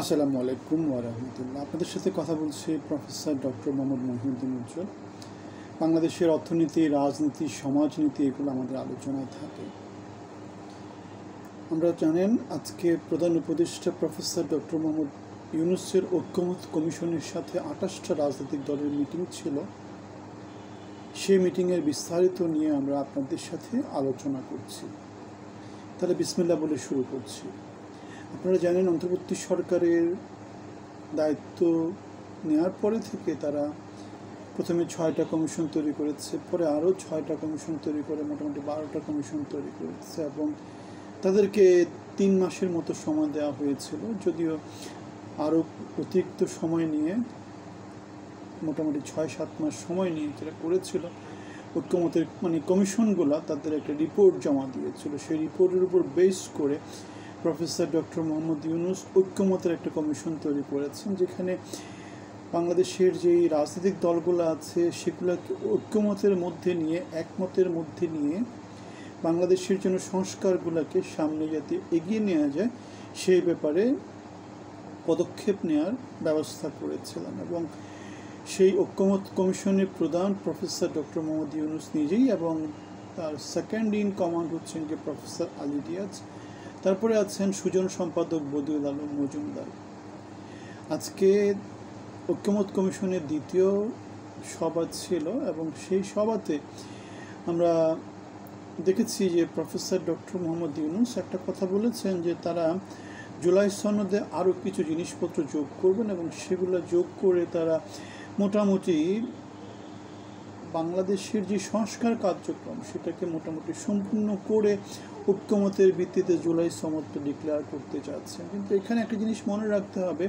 আসসালামু আলাইকুম ওয়া রাহমাতুল্লাহ। আপনাদের সাথে কথা বলছি প্রফেসর ডক্টর মোহাম্মদ মহিউদ্দিন উজ্জ্বল। বাংলাদেশের অর্থনীতি, রাজনীতি, সমাজনীতি এগুলো আমাদের আলোচনায় থাকে। আমরা জানেন আজকে প্রধান উপদেষ্টা প্রফেসর ডক্টর মোহাম্মদ ইউনূসের ঐক্যমত কমিশনের সাথে ২৮টা রাজনৈতিক দলের মিটিং ছিল। সেই মিটিংয়ের বিস্তারিত নিয়ে আমরা আপনাদের সাথে আলোচনা করছি। তাহলে বিসমিল্লাহ বলে শুরু করছি। আপনারা জানেন অন্তর্বর্তী সরকারের দায়িত্ব নেওয়ার পরে থেকে তারা প্রথমে ৬টা কমিশন তৈরি করেছে, পরে আরও ৬টা কমিশন তৈরি করে মোটামুটি ১২টা কমিশন তৈরি করেছে এবং তাদেরকে ৩ মাসের মতো সময় দেওয়া হয়েছিল, যদিও আরও অতিরিক্ত সময় নিয়ে মোটামুটি ৬-৭ মাস সময় নিয়ে যেটা করেছিল ঐক্যমতের কমিশনগুলো তাদের একটা রিপোর্ট জমা দিয়েছিল। সেই রিপোর্টের উপর বেস করে প্রফেসর ডক্টর মোহাম্মদ ইউনূস ঐক্যমতের একটা কমিশন তৈরি করেছেন, যেখানে বাংলাদেশের যেই রাজনৈতিক দলগুলো আছে সেগুলোকে ঐক্যমতের মধ্যে নিয়ে, একমতের মধ্যে নিয়ে বাংলাদেশের জন্য সংস্কারগুলোকে সামনে যাতে এগিয়ে নেওয়া যায় সেই ব্যাপারে পদক্ষেপ নেওয়ার ব্যবস্থা করেছিলেন। এবং সেই ঐক্যমত কমিশনের প্রধান প্রফেসর ডক্টর মোহাম্মদ ইউনূস নিজেই, এবং তার সেকেন্ড ইন কমান্ড হচ্ছেন যে প্রফেসর আলী রিয়াজ, তারপরে আছেন সুজন সম্পাদক বদিউল আলম মজুমদার। আজকে ঐক্যমত কমিশনের দ্বিতীয় সভা ছিল এবং সেই সভাতে আমরা দেখেছি যে প্রফেসর ডক্টর মোহাম্মদ ইউনূস একটা কথা বলেছেন যে তারা জুলাই সনদে আরও কিছু জিনিসপত্র যোগ করবেন এবং সেগুলো যোগ করে তারা মোটামুটি বাংলাদেশের যে সংস্কার কার্যক্রম সেটাকে মোটামুটি সম্পূর্ণ করে ঐক্যমতের ভিত্তিতে জুলাই সনদটা ডিক্লেয়ার করতে চাচ্ছেন। কিন্তু এখানে একটা জিনিস মনে রাখতে হবে,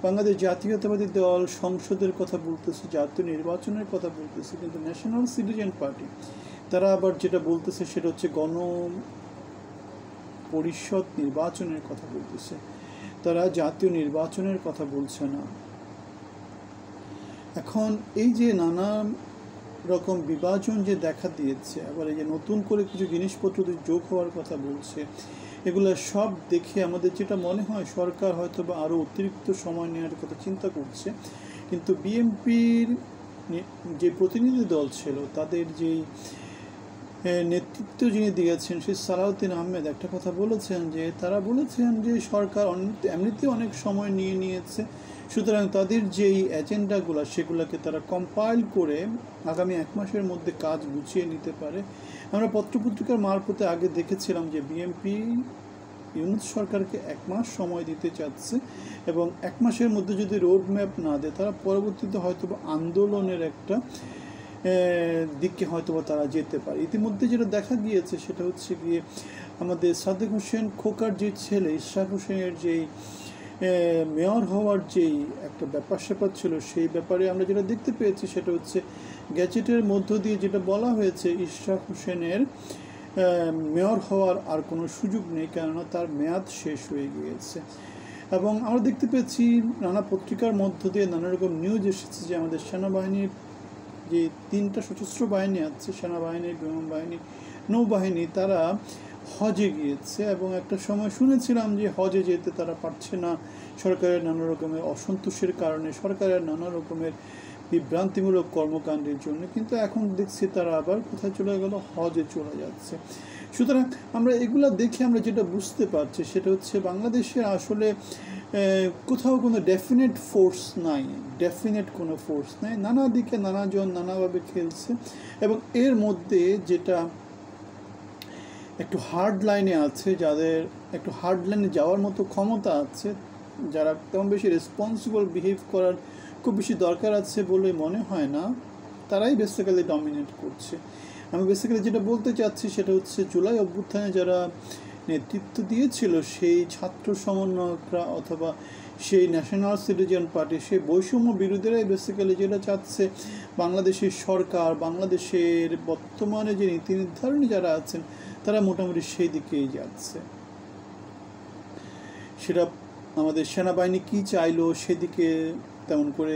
বাংলাদেশ জাতীয়তাবাদী দল সংসদের কথা বলতেছে, জাতীয় নির্বাচনের কথা বলতেছে, কিন্তু ন্যাশনাল সিটিজেন পার্টি তারা আবার যেটা বলতেছে সেটা হচ্ছে গণ পরিষদ নির্বাচনের কথা বলতেছে, তারা জাতীয় নির্বাচনের কথা বলছে না। এখন এই যে নানা রকম বিভাজন যে দেখা দিয়েছে, আবার এই যে নতুন করে কিছু জিনিসপত্র যোগ হওয়ার কথা বলছে, এগুলো সব দেখে আমাদের যেটা মনে হয় সরকার হয়তো বা আরও অতিরিক্ত সময় নেওয়ার কথা চিন্তা করছে। কিন্তু বিএনপির যে প্রতিনিধি দল ছিল তাদের যেই নেতৃত্ব যিনি দিয়েছেন সেই সালাউদ্দিন আহমেদ একটা কথা বলেছেন, যে তারা বলেছেন যে সরকার এমনিতে অনেক সময় নিয়ে নিয়েছে, সুতরাং তাদের যেই এজেন্ডাগুলো সেগুলোকে তারা কম্পাইল করে আগামী 1 মাসের মধ্যে কাজ গুছিয়ে নিতে পারে। আমরা পত্রপত্রিকার মারফতে আগে দেখেছিলাম যে বিএনপি ইউনূস সরকারকে 1 মাস সময় দিতে চাচ্ছে এবং 1 মাসের মধ্যে যদি রোড ম্যাপ না দেয় তারা পরবর্তীতে হয়তো আন্দোলনের একটা দিকে হয়তো তারা যেতে পারে। ইতিমধ্যে যেটা দেখা গিয়েছে সেটা হচ্ছে গিয়ে আমাদের সাদেক হোসেন খোকার যে ছেলে ইশরাক হোসেনের যেই মেয়র হওয়ার যেই একটা ব্যাপার স্যাপার ছিল, সেই ব্যাপারে আমরা যেটা দেখতে পেয়েছি সেটা হচ্ছে গ্যাজেটের মধ্য দিয়ে যেটা বলা হয়েছে ইশরাক হোসেনের মেয়র হওয়ার আর কোনো সুযোগ নেই, কেননা তার মেয়াদ শেষ হয়ে গিয়েছে। এবং আমরা দেখতে পেয়েছি নানা পত্রিকার মধ্য দিয়ে নানা রকম নিউজ এসেছে যে আমাদের সেনাবাহিনীর যে 3টা সশস্ত্র বাহিনী আছে, সেনাবাহিনী, বিমান বাহিনী, নৌবাহিনী, তারা হজে গিয়েছে এবং একটা সময় শুনেছিলাম যে হজে যেতে তারা পারছে না সরকারের নানা রকমের অসন্তোষের কারণে, সরকারের নানা রকমের বিভ্রান্তিমূলক কর্মকাণ্ডের জন্য, কিন্তু এখন দেখছি তারা আবার কোথায় চলে গেল, হজে চলে যাচ্ছে। সুতরাং আমরা এগুলো দেখে আমরা যেটা বুঝতে পারছি সেটা হচ্ছে বাংলাদেশের আসলে কোথাও কোনো ডেফিনেট ফোর্স নাই, কোনো ফোর্স নাই, নানা দিকে নানাজন নানাভাবে খেলছে। এবং এর মধ্যে যেটা একটু হার্ড লাইনে আছে, যাদের একটু হার্ড লাইনে যাওয়ার মতো ক্ষমতা আছে, যারা তেমন বেশি রেসপন্সিবল বিহেভ করার খুব বেশি দরকার আছে বলে মনে হয় না, তারাই বেসিক্যালি ডমিনেট করছে। আমি বেসিক্যালি যেটা বলতে চাচ্ছি সেটা হচ্ছে জুলাই অভ্যুত্থানে যারা নেতৃত্ব দিয়েছিল সেই ছাত্র সমন্বয়করা অথবা সেই ন্যাশনাল সিটিজেন পার্টি, সেই বৈষম্য বিরোধীরাই বেসিক্যালি যেটা চাচ্ছে বাংলাদেশের সরকার, বাংলাদেশের বর্তমানে যে নীতি নির্ধারণী যারা আছেন তারা মোটামুটি সেই দিকেই যাচ্ছে। সেটা আমাদের সেনাবাহিনী কি চাইলো সেদিকে তেমন করে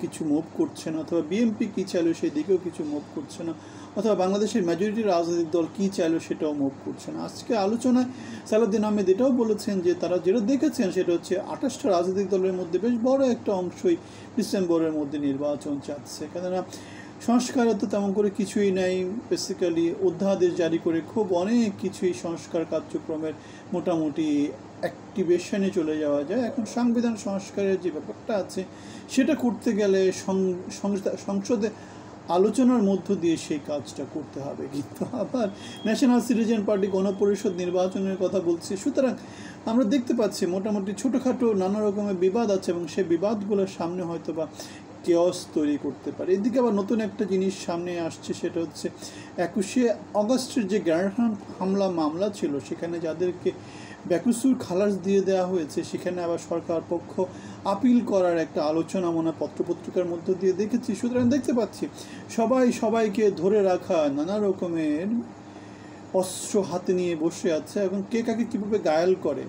কিছু মুভ করছে না, অথবা বিএনপি কী চাইলো সেই দিকেও কিছু মুভ করছে না, অথবা বাংলাদেশের মেজরিটি রাজনৈতিক দল কী চাইলো সেটাও মুভ করছে না। আজকে আলোচনায় সালাউদ্দিন আহমেদ এটাও বলেছেন যে তারা যেটা দেখেছেন সেটা হচ্ছে 28টা রাজনৈতিক দলের মধ্যে বেশ বড় একটা অংশই ডিসেম্বরের মধ্যে নির্বাচন চাচ্ছে, কেননা সংস্কারে তো তেমন করে কিছুই নাই। বেসিক্যালি অধ্যাদেশ জারি করে খুব অনেক কিছুই সংস্কার কার্যক্রমের মোটামুটি অ্যাক্টিভেশনে চলে যাওয়া যায়। এখন সংবিধান সংস্কারের যে ব্যাপারটা আছে সেটা করতে গেলে সংসদে আলোচনার মধ্য দিয়ে সেই কাজটা করতে হবে। কিন্তু আবার ন্যাশনাল সিটিজেন পার্টি গণপরিষদ নির্বাচনের কথা বলছে। সুতরাং আমরা দেখতে পাচ্ছি মোটামুটি ছোটোখাটো নানা রকমের বিবাদ আছে, এবং সেই বিবাদগুলোর সামনে হয়তো বা কেওস তৈরি করতে পারে। এদিকে আবার নতুন একটা জিনিস সামনে আসছে, সেটা হচ্ছে 21শে অগস্টের যে গ্র্যান্ড হামলা মামলা ছিল সেখানে যাদেরকে বেকসুর খালাস দিয়ে দেওয়া হয়েছে, সেখানে আবার সরকার পক্ষ আপিল করার একটা আলোচনা মনে পত্রপত্রিকার মধ্য দিয়ে দেখেছি। সুতরাং দেখতে পাচ্ছি সবাইকে ধরে রাখা নানা রকমের অস্ত্র হাতে নিয়ে বসে আছে, এবং কে কাকে কীভাবে ঘায়েল করে